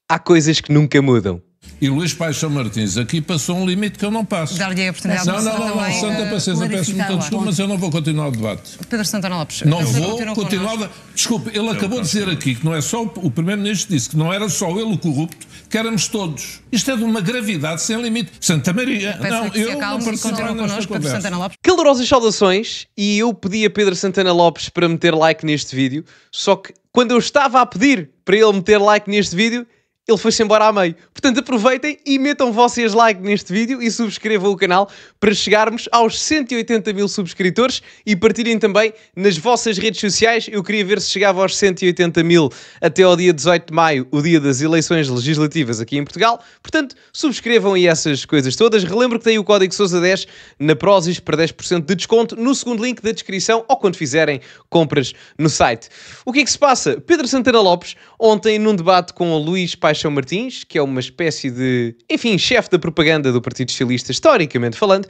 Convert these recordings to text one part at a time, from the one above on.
Há coisas que nunca mudam. E Luís Paixão Martins aqui passou um limite que eu não passo. Dar-lhe a oportunidade Não, Santa Paciência, peço muita desculpa, mas eu não vou continuar o debate. Pedro Santana Lopes. Não vou continuar. Desculpe, ele acabou de dizer aqui que não é só o Primeiro-Ministro disse que não era só ele o corrupto, que éramos todos. Isto é de uma gravidade sem limite. Santa Maria. Não, eu não participo nesta conversa. Calorosas saudações, e eu pedi a Pedro Santana Lopes para meter like neste vídeo, só que quando eu estava a pedir para ele meter like neste vídeo, ele foi-se embora a meio. Portanto, aproveitem e metam vocês like neste vídeo e subscrevam o canal para chegarmos aos 180 mil subscritores e partilhem também nas vossas redes sociais. Eu queria ver se chegava aos 180 mil até ao dia 18 de maio, o dia das eleições legislativas aqui em Portugal. Portanto, subscrevam aí essas coisas todas. Relembro que tem o código Sousa10 na Prozis para 10% de desconto no segundo link da descrição ou quando fizerem compras no site. O que é que se passa? Pedro Santana Lopes, ontem num debate com o Luís Paixão Martins, que é uma espécie de, enfim, chefe da propaganda do Partido Socialista, historicamente falando,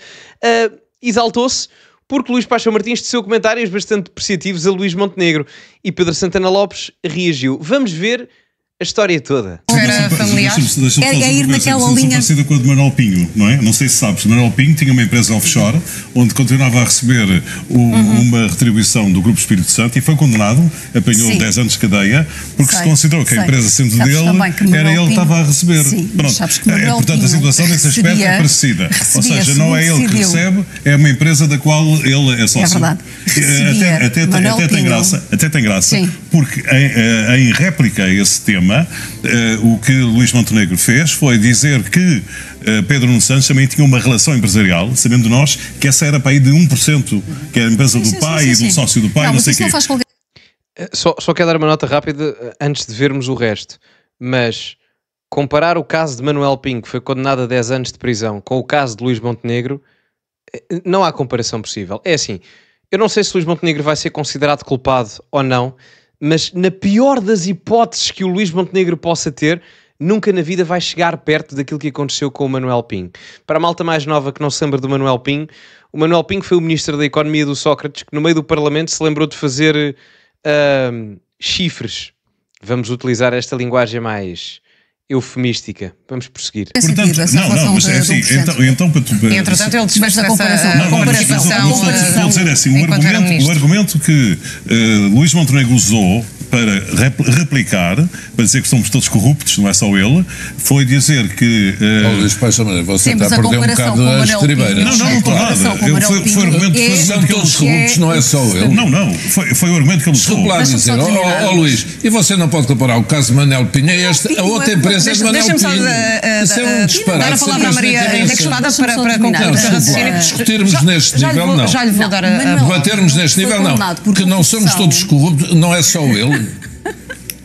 exaltou-se porque Luís Paixão Martins teceu comentários bastante depreciativos a Luís Montenegro e Pedro Santana Lopes reagiu. Vamos ver a história toda. Era familiar. É ir naquela linha parecida com a de Manuel Pinho, não é? Não sei se sabes, Manuel Pinho tinha uma empresa offshore onde continuava a receber uma retribuição do Grupo Espírito Santo e foi condenado, apanhou 10 anos de cadeia, porque se considerou que a empresa sendo dele, era ele que estava a receber. Pronto. Portanto, a situação nesse aspecto é parecida. Ou seja, não é ele que recebe, é uma empresa da qual ele é sócio. É verdade. Até tem graça, porque em réplica a esse tema, o que Luís Montenegro fez foi dizer que Pedro Nuno Santos também tinha uma relação empresarial, sabendo nós que essa era para aí de 1%, que era a empresa do pai e do sócio do pai, não sei o quê. Só quero dar uma nota rápida antes de vermos o resto, mas comparar o caso de Manuel Pinho, que foi condenado a 10 anos de prisão, com o caso de Luís Montenegro, não há comparação possível. É assim, eu não sei se Luís Montenegro vai ser considerado culpado ou não, mas na pior das hipóteses que o Luís Montenegro possa ter, nunca na vida vai chegar perto daquilo que aconteceu com o Manuel Pinho. Para a malta mais nova que não se lembra do Manuel Pinho, o Manuel Pinho foi o Ministro da Economia do Sócrates, que no meio do Parlamento se lembrou de fazer chifres. Vamos utilizar esta linguagem mais eufemística. Vamos prosseguir. Portanto, mas é assim, então para tu... Entretanto, ele desfez a comparação. Vou dizer assim, o argumento que Luís Montenegro usou para replicar, para dizer que somos todos corruptos, não é só ele, foi dizer que... Luís Paixão, você está a perder um bocado as estribeiras. Não estou nada. Foi o argumento que são todos corruptos, não é só ele. Não, foi o argumento que ele usou. Desculpe lá dizer, Luís, e você não pode comparar o caso de Manuel Pinho a este, a outra empresa é de Manuel Pinho. Isso é um disparate. Dar a palavra à Maria Espada para concluir o raciocínio. Discutirmos neste nível, não. Já lhe vou dar a... Debatermos neste nível, não. Porque não somos todos corruptos, não é só ele.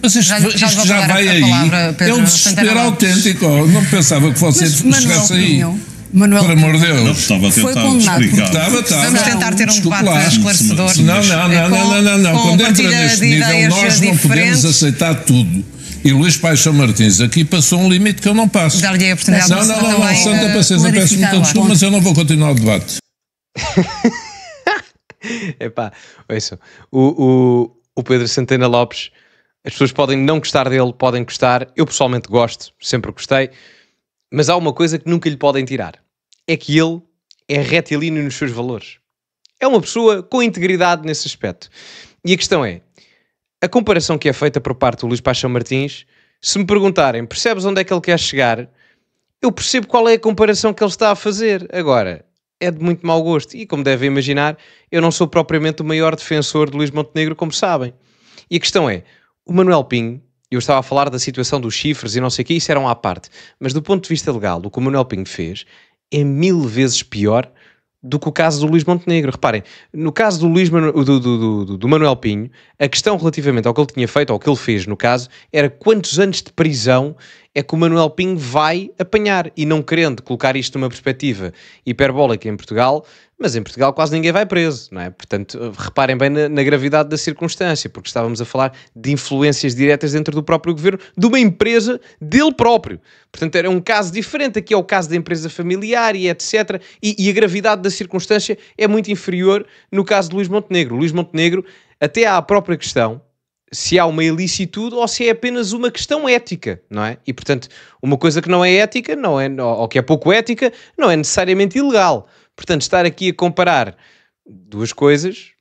Mas isto já vai aí. É um desespero autêntico. Não pensava que você chegasse aí. Manuel, por amor de Deus. Não, estava a tentar explicar. Vamos tentar ter um debate esclarecedor. Não. Quando entra neste nível, nós não podemos aceitar tudo. E Luís Paixão Martins aqui passou um limite que eu não passo. Dar-lhe a oportunidade. Não, Santa Paciência, peço muita desculpa, mas eu não vou continuar o debate. Epá, ouçam, o Pedro Santana Lopes, as pessoas podem não gostar dele, podem gostar, eu pessoalmente gosto, sempre gostei, mas há uma coisa que nunca lhe podem tirar, é que ele é retilíneo nos seus valores. É uma pessoa com integridade nesse aspecto. E a questão é, a comparação que é feita por parte do Luís Paixão Martins, se me perguntarem, percebes onde é que ele quer chegar? Eu percebo qual é a comparação que ele está a fazer. Agora, é de muito mau gosto. E como devem imaginar, eu não sou propriamente o maior defensor de Luís Montenegro, como sabem. E a questão é, o Manuel Pinho, eu estava a falar da situação dos chifres e não sei o que, isso era à parte. Mas do ponto de vista legal, o que o Manuel Pinho fez é 1000 vezes pior do que o caso do Luís Montenegro. Reparem, no caso do Manuel Pinho, a questão relativamente ao que ele tinha feito, ao que ele fez no caso, era quantos anos de prisão é que o Manuel Pinho vai apanhar, e não querendo colocar isto numa perspectiva hiperbólica em Portugal, mas em Portugal quase ninguém vai preso, não é? Portanto, reparem bem na gravidade da circunstância, porque estávamos a falar de influências diretas dentro do próprio governo, de uma empresa dele próprio. Portanto, era um caso diferente, aqui é o caso da empresa familiar e etc. E a gravidade da circunstância é muito inferior no caso de Luís Montenegro. Luís Montenegro, até à própria questão, se há uma ilicitude ou se é apenas uma questão ética, não é? E, portanto, uma coisa que não é ética, ou que é pouco ética, não é necessariamente ilegal. Portanto, estar aqui a comparar duas coisas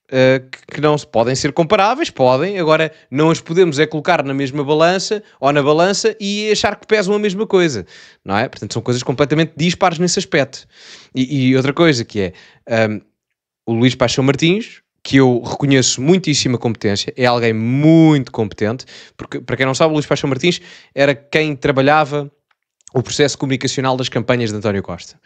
que não podem ser comparáveis, podem, agora não as podemos colocar na mesma balança ou na balança e achar que pesam a mesma coisa, não é? Portanto, são coisas completamente dispares nesse aspecto. E outra coisa que é, o Luís Paixão Martins, que eu reconheço muitíssima competência, é alguém muito competente, porque, para quem não sabe, o Luís Paixão Martins era quem trabalhava o processo comunicacional das campanhas de António Costa.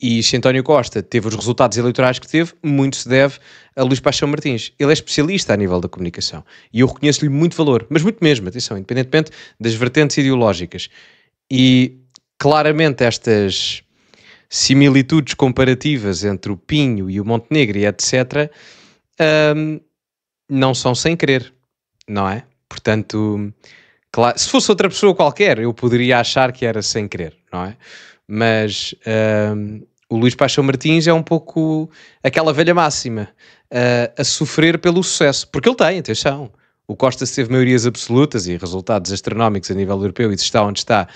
E se António Costa teve os resultados eleitorais que teve, muito se deve a Luís Paixão Martins. Ele é especialista a nível da comunicação. E eu reconheço-lhe muito valor, mas muito mesmo, atenção, independentemente das vertentes ideológicas. E claramente estas similitudes comparativas entre o Pinho e o Montenegro e etc., não são sem querer, não é? Portanto, claro, se fosse outra pessoa qualquer, eu poderia achar que era sem querer, não é? Mas o Luís Paixão Martins é um pouco aquela velha máxima, a sofrer pelo sucesso, porque ele tem, atenção, o Costa teve maiorias absolutas e resultados astronómicos a nível europeu e está onde está,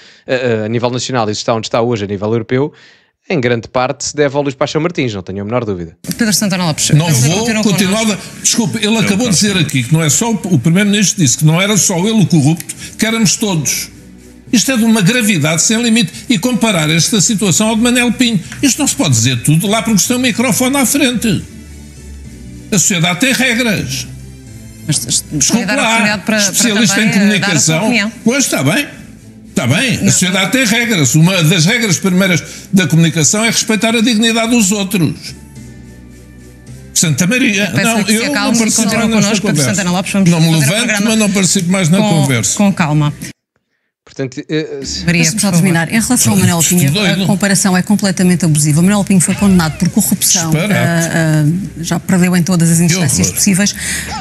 a nível nacional, e está onde está hoje a nível europeu, em grande parte se deve ao Luís Paixão Martins, não tenho a menor dúvida. Pedro Santana Lopes. Não vou continuar. Desculpe, ele acabou de dizer aqui que não é só o Primeiro-Ministro disse que não era só ele o corrupto, que éramos todos. Isto é de uma gravidade sem limite. E comparar esta situação ao de Manel Pinho. Isto não se pode dizer tudo lá porque tem um microfone à frente. A sociedade tem regras. Desculpe lá, especialista em comunicação. Pois, está bem. Está bem, a sociedade tem regras. Uma das regras primeiras da comunicação é respeitar a dignidade dos outros. Santa Maria. Não, eu não participo mais na conversa. Não me levanto, mas não participo mais na conversa. Com calma. Portanto, Maria, só terminar. Em relação ao Manuel Pinho, a comparação é completamente abusiva. O Manuel Pinho foi condenado por corrupção, já perdeu em todas as instâncias possíveis,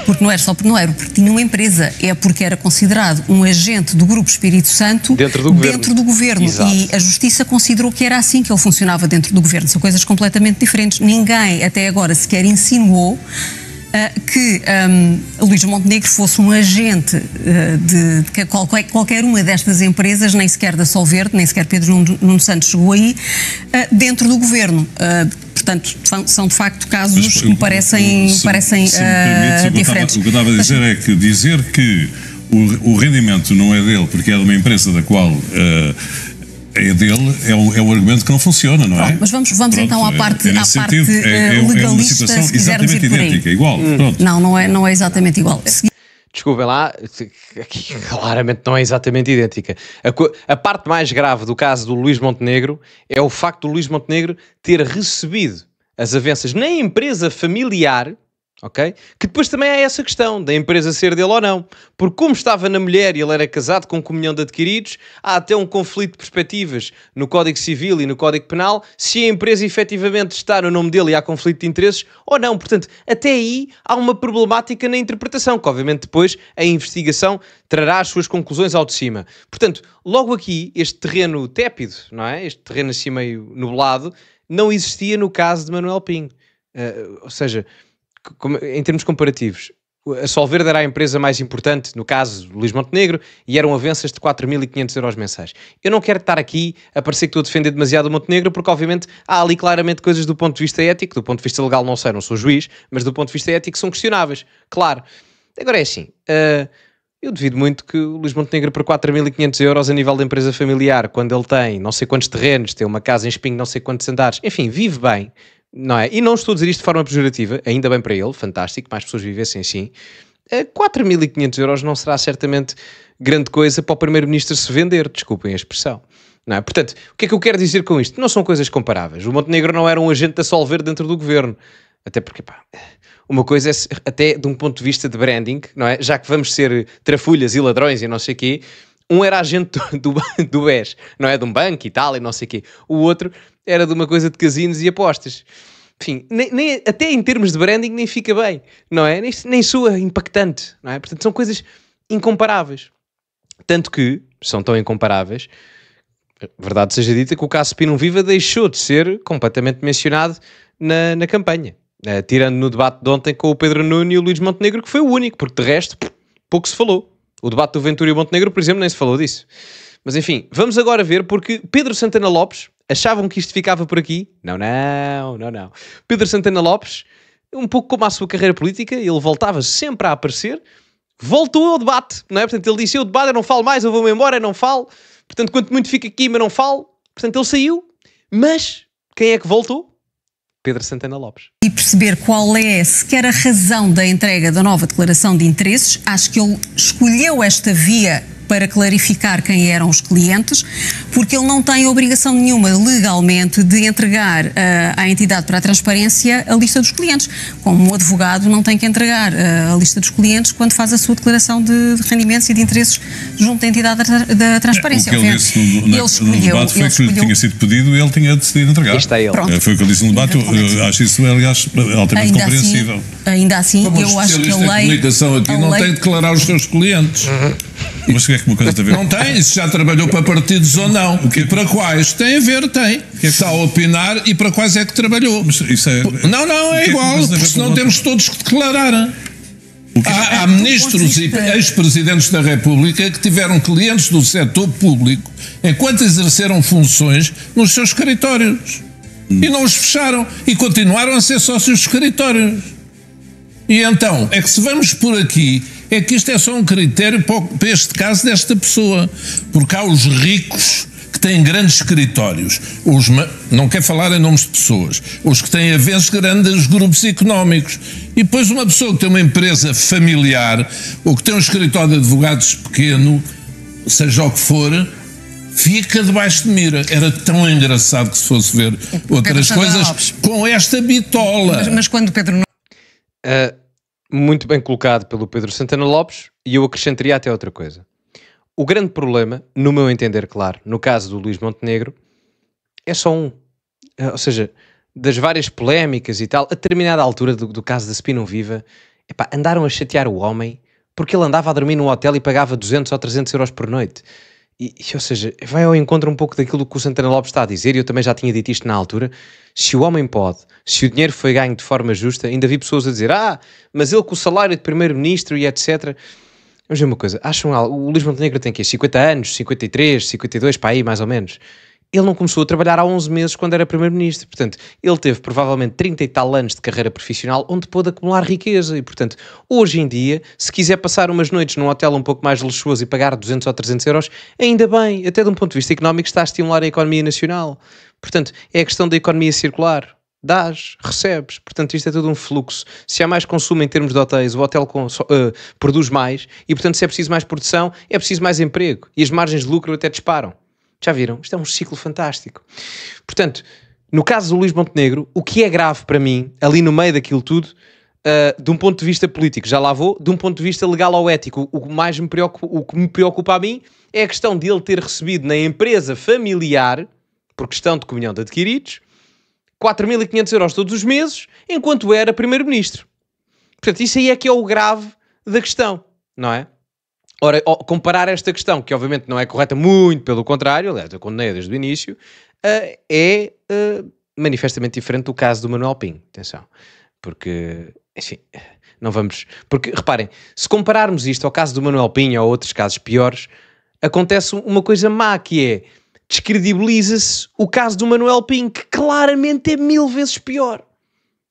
porque não era só porque não era, porque tinha uma empresa, é porque era considerado um agente do Grupo Espírito Santo dentro do governo. E a Justiça considerou que era assim que ele funcionava dentro do governo. São coisas completamente diferentes. Ninguém até agora sequer insinuou que Luís Montenegro fosse um agente de qualquer uma destas empresas, nem sequer da Solverde, nem sequer Pedro Nuno Santos chegou aí, dentro do governo. Portanto, são de facto casos que me parecem diferentes. O que eu estava a dizer é que dizer que o rendimento não é dele porque é de uma empresa da qual é dele, é o argumento que não funciona, não é? Mas vamos então à parte legalista, é uma situação exatamente idêntica, igual. Não é exatamente igual. Desculpem lá, aqui claramente não é exatamente idêntica. A parte mais grave do caso do Luís Montenegro é o facto do Luís Montenegro ter recebido as avanças na empresa familiar, ok? Que depois também há essa questão da empresa ser dele ou não. Porque como estava na mulher e ele era casado com comunhão de adquiridos, há até um conflito de perspectivas no Código Civil e no Código Penal se a empresa efetivamente está no nome dele e há conflito de interesses ou não. Portanto, até aí há uma problemática na interpretação, que obviamente depois a investigação trará as suas conclusões ao de cima. Portanto, logo aqui, este terreno tépido, não é? Este terreno assim meio nublado, não existia no caso de Manuel Pinho. Ou seja, em termos comparativos, a Solverde era a empresa mais importante, no caso Luís Montenegro, e eram avanças de 4.500 euros mensais. Eu não quero estar aqui a parecer que estou a defender demasiado o Montenegro, porque obviamente há ali claramente coisas do ponto de vista ético, do ponto de vista legal não sei, não sou juiz, mas do ponto de vista ético são questionáveis, claro. Agora é assim, eu duvido muito que o Luís Montenegro por 4.500 euros a nível da empresa familiar, quando ele tem não sei quantos terrenos, tem uma casa em Espinho, não sei quantos andares, enfim, vive bem, não é? E não estou a dizer isto de forma pejorativa, ainda bem para ele, fantástico, mais pessoas vivessem assim. 4.500 euros não será certamente grande coisa para o Primeiro-Ministro se vender, desculpem a expressão. Não é? Portanto, o que é que eu quero dizer com isto? Não são coisas comparáveis. O Montenegro não era um agente da Solverde dentro do governo. Até porque, pá, uma coisa é, até de um ponto de vista de branding, não é? Já que vamos ser trafulhas e ladrões e não sei o quê, um era agente do BES, não é? De um banco e tal e não sei o quê. O outro era de uma coisa de casinos e apostas. Enfim, até em termos de branding nem fica bem, não é? Nem soa impactante, não é? Portanto, são coisas incomparáveis. Tanto que são tão incomparáveis, verdade seja dita, que o caso Pinum Viva deixou de ser completamente mencionado na campanha. Tirando no debate de ontem com o Pedro Nuno e o Luís Montenegro, que foi o único, porque de resto, pouco se falou. O debate do Ventura e o Montenegro, por exemplo, nem se falou disso. Mas enfim, vamos agora ver, porque Pedro Santana Lopes, achavam que isto ficava por aqui? Não. Pedro Santana Lopes, um pouco como a sua carreira política, ele voltava sempre a aparecer, voltou ao debate, não é? Portanto, ele disse, eu debate, eu não falo mais, eu vou-me embora, eu não falo. Portanto, quanto muito fico aqui, mas não falo. Portanto, ele saiu. Mas, quem é que voltou? Pedro Santana Lopes. E perceber qual é sequer a razão da entrega da nova declaração de interesses. Acho que ele escolheu esta via para clarificar quem eram os clientes, porque ele não tem obrigação nenhuma legalmente de entregar à entidade para a transparência a lista dos clientes. Como um advogado não tem que entregar a lista dos clientes quando faz a sua declaração de rendimentos e de interesses junto à entidade da transparência. O que ele disse no debate foi que lhe tinha sido pedido e ele tinha decidido entregar. Está ele. Foi o que ele disse no debate. Eu acho isso, aliás, altamente compreensível. Ainda assim, eu acho que a lei... comunicação aqui não tem de declarar os seus clientes. Mas o que é que uma coisa tem a ver? Não tem, se já trabalhou para partidos ou não. E para quais? Tem a ver, tem. Está a opinar e para quais é que trabalhou. Mas isso é... Não, é igual, porque senão temos todos que declarar. Há ministros e ex-presidentes da República que tiveram clientes do setor público enquanto exerceram funções nos seus escritórios. E não os fecharam. E continuaram a ser sócios dos escritórios. E então, é que se vamos por aqui, é que isto é só um critério para este caso desta pessoa. Porque há os ricos que têm grandes escritórios. Não quero falar em nomes de pessoas. Os que têm avanços grandes grupos económicos. E depois uma pessoa que tem uma empresa familiar, ou que tem um escritório de advogados pequeno, seja o que for, fica debaixo de mira. Era tão engraçado que se fosse ver outras coisas com esta bitola. Mas quando Pedro... Muito bem colocado pelo Pedro Santana Lopes, e eu acrescentaria até outra coisa. O grande problema, no meu entender, claro, no caso do Luís Montenegro, é só um. Ou seja, das várias polémicas e tal, a determinada altura do caso da Spinum Viva, andaram a chatear o homem porque ele andava a dormir num hotel e pagava 200 ou 300 euros por noite. Ou seja, vai ao encontro um pouco daquilo que o Santana Lopes está a dizer, e eu também já tinha dito isto na altura. Se o homem pode, se o dinheiro foi ganho de forma justa, ainda vi pessoas a dizer, mas ele com o salário de primeiro-ministro e etc. Vamos ver uma coisa, acham algo, o Luís Montenegro tem aqui 50 anos, 53, 52, para aí mais ou menos. Ele não começou a trabalhar há 11 meses quando era primeiro-ministro, portanto, ele teve provavelmente 30 e tal anos de carreira profissional onde pôde acumular riqueza e, portanto, hoje em dia, se quiser passar umas noites num hotel um pouco mais luxuoso e pagar 200 ou 300 euros, ainda bem, até de um ponto de vista económico está a estimular a economia nacional. Portanto, é a questão da economia circular. Dás, recebes, portanto isto é tudo um fluxo. Se há mais consumo em termos de hotéis, o hotel produz mais e, portanto, se é preciso mais produção, é preciso mais emprego e as margens de lucro até disparam. Já viram? Isto é um ciclo fantástico. Portanto, no caso do Luís Montenegro, o que é grave para mim, ali no meio daquilo tudo, de um ponto de vista político, já lá vou, de um ponto de vista legal ou ético, o que me preocupa a mim é a questão de ele ter recebido na empresa familiar, por questão de comunhão de adquiridos, 4.500 euros todos os meses, enquanto era primeiro-ministro. Portanto, isso aí é que é o grave da questão, não é? Ora, comparar esta questão, que obviamente não é correta, muito pelo contrário, aliás, eu condenei desde o início, é manifestamente diferente do caso do Manuel Pinho. Atenção. Porque, enfim, não vamos... Porque, reparem, se compararmos isto ao caso do Manuel Pinho ou outros casos piores, acontece uma coisa má, que é descredibiliza-se o caso do Manuel Pinho, que claramente é 1000 vezes pior.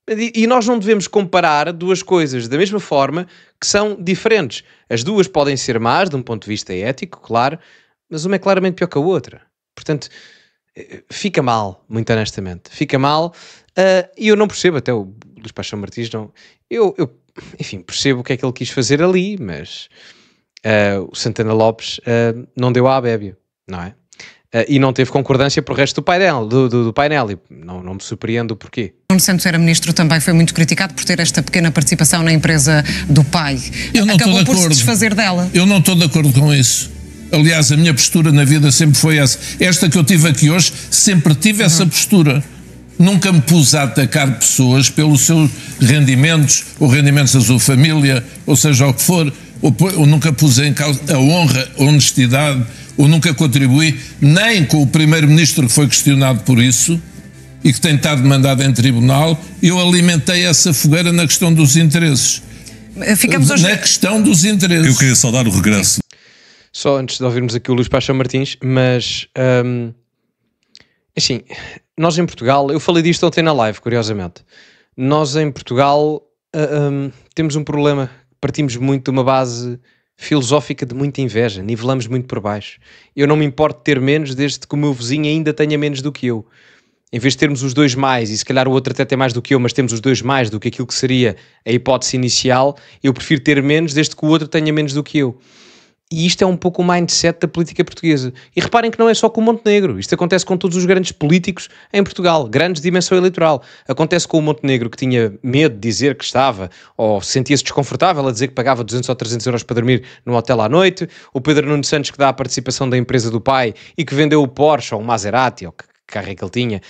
E nós não devemos comparar duas coisas da mesma forma que são diferentes. As duas podem ser más, de um ponto de vista ético, claro, mas uma é claramente pior que a outra. Portanto, fica mal, muito honestamente. Fica mal, e eu não percebo, até o Luís Paixão Martins não... enfim, percebo o que é que ele quis fazer ali, mas o Santana Lopes não deu à abébia, não é? E não teve concordância para o resto do painel, do painel, e não me surpreendo o porquê. Nuno Santos era ministro, também foi muito criticado por ter esta pequena participação na empresa do pai. Acabou por se desfazer dela. Eu não estou de acordo com isso. Aliás, a minha postura na vida sempre foi essa. Esta que eu tive aqui hoje, sempre tive essa postura. Nunca me pus a atacar pessoas pelos seus rendimentos, ou rendimentos da sua família, ou seja o que for, ou nunca pus em causa a honra, a honestidade, ou nunca contribuí, nem com o primeiro-ministro que foi questionado por isso e que tem estado mandado em tribunal, eu alimentei essa fogueira na questão dos interesses. ficamos hoje... na questão dos interesses. Eu queria só dar o regresso. Só antes de ouvirmos aqui o Luís Paixão Martins, mas assim, nós em Portugal, eu falei disto ontem na live, curiosamente, nós em Portugal temos um problema, partimos muito de uma base filosófica de muita inveja, nivelamos muito por baixo. Eu não me importo de ter menos desde que o meu vizinho ainda tenha menos do que eu. Em vez de termos os dois mais, e se calhar o outro até tem mais do que eu, mas temos os dois mais do que aquilo que seria a hipótese inicial, eu prefiro ter menos desde que o outro tenha menos do que eu. E isto é um pouco o mindset da política portuguesa. E reparem que não é só com o Montenegro. Isto acontece com todos os grandes políticos em Portugal, grandes de dimensão eleitoral. Acontece com o Montenegro, que tinha medo de dizer que estava, ou sentia-se desconfortável a dizer que pagava 200 ou 300 euros para dormir num hotel à noite. O Pedro Nuno Santos, que dá a participação da empresa do pai e que vendeu o Porsche ou o Maserati, ou que carro é que ele tinha,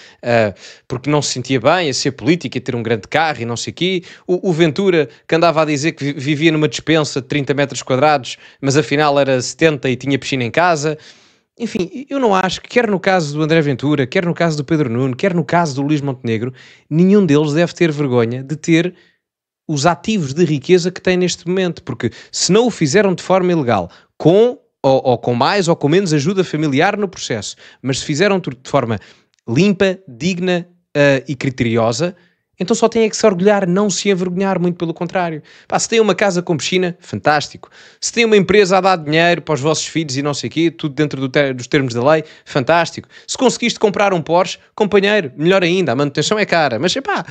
porque não se sentia bem a ser político e ter um grande carro e não sei o quê. O Ventura, que andava a dizer que vivia numa despensa de 30 metros quadrados, mas afinal era 70 e tinha piscina em casa. Enfim, eu não acho que, quer no caso do André Ventura, quer no caso do Pedro Nuno, quer no caso do Luís Montenegro, nenhum deles deve ter vergonha de ter os ativos de riqueza que tem neste momento, porque se não o fizeram de forma ilegal, ou com mais ou com menos ajuda familiar no processo, mas se fizeram tudo de forma limpa, digna e criteriosa, então só têm que se orgulhar, não se envergonhar, muito pelo contrário. Pá, se tem uma casa com piscina, fantástico. Se tem uma empresa a dar dinheiro para os vossos filhos e não sei o quê, tudo dentro dos termos da lei, fantástico. Se conseguiste comprar um Porsche, companheiro, melhor ainda, a manutenção é cara, mas pá,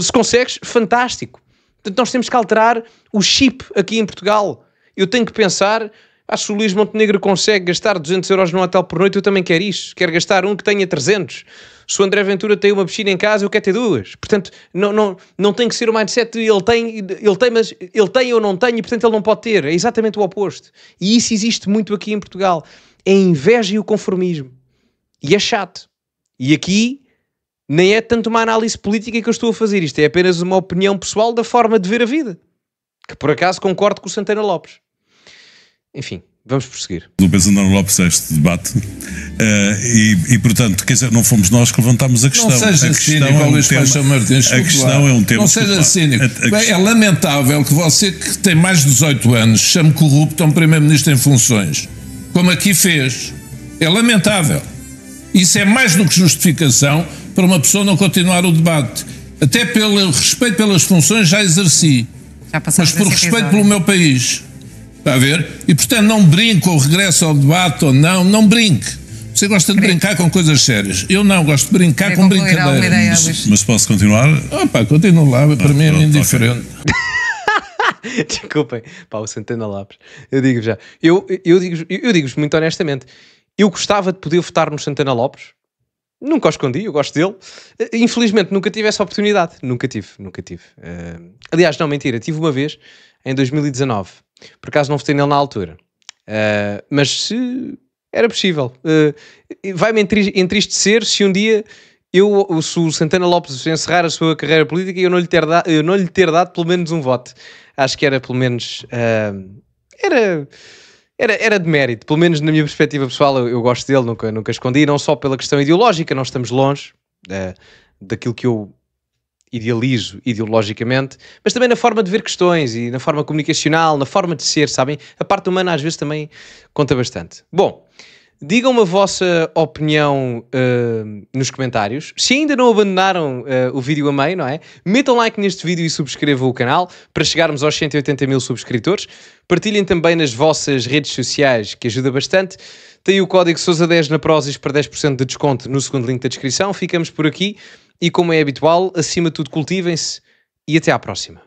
se consegues, fantástico. Portanto, nós temos que alterar o chip aqui em Portugal. Eu tenho que pensar... se o Luís Montenegro consegue gastar 200 euros num hotel por noite, eu também quero isso. Quero gastar um que tenha 300. Se o André Ventura tem uma piscina em casa, eu quero ter duas. Portanto, não tem que ser o mindset de ele tem, mas ele tem ou não tem e, portanto, ele não pode ter. É exatamente o oposto. E isso existe muito aqui em Portugal. É a inveja e o conformismo. E é chato. E aqui nem é tanto uma análise política que eu estou a fazer. Isto é apenas uma opinião pessoal da forma de ver a vida. Que, por acaso, concordo com o Santana Lopes. Enfim, vamos prosseguir. O Pedro Santana Lopes este debate portanto, quer dizer, não fomos nós que levantámos a questão. Não seja cínico, Luís Paixão Martins. A questão é um tema. Não seja cínico. É lamentável que você, que tem mais de 18 anos, chame corrupto a um primeiro-ministro em funções, como aqui fez. É lamentável. Isso é mais do que justificação para uma pessoa não continuar o debate. Até pelo respeito pelas funções já exerci. Mas por respeito pelo meu país. Está a ver? E portanto não brinque ou regresso ao debate ou não brinque. Você gosta de brincar com coisas sérias. Eu não, gosto de brincar com brincadeiras. Mas posso continuar? Continuo lá, para mim é indiferente. Okay. Desculpem, o Santana Lopes. Eu digo já. Eu digo-vos muito honestamente. Eu gostava de poder votar no Santana Lopes. Nunca o escondi, eu gosto dele. Infelizmente nunca tive essa oportunidade. Nunca tive. Aliás, não, mentira. Tive uma vez, em 2019. Por acaso não votei nele na altura. Mas se era possível. Vai-me entristecer se um dia se o Santana Lopes encerrar a sua carreira política e eu não lhe ter dado pelo menos um voto. Acho que era pelo menos... Era de mérito, pelo menos na minha perspectiva pessoal. Eu gosto dele, nunca escondi, não só pela questão ideológica, nós estamos longe daquilo que eu idealizo ideologicamente, mas também na forma de ver questões e na forma comunicacional, na forma de ser, sabem? A parte humana às vezes também conta bastante. Bom, digam-me a vossa opinião nos comentários. Se ainda não abandonaram o vídeo a meio, não é? Metam like neste vídeo e subscrevam o canal para chegarmos aos 180 mil subscritores. Partilhem também nas vossas redes sociais, que ajuda bastante. Tem o código Sousa10 na Prozis para 10% de desconto no segundo link da descrição. Ficamos por aqui e, como é habitual, acima de tudo, cultivem-se e até à próxima.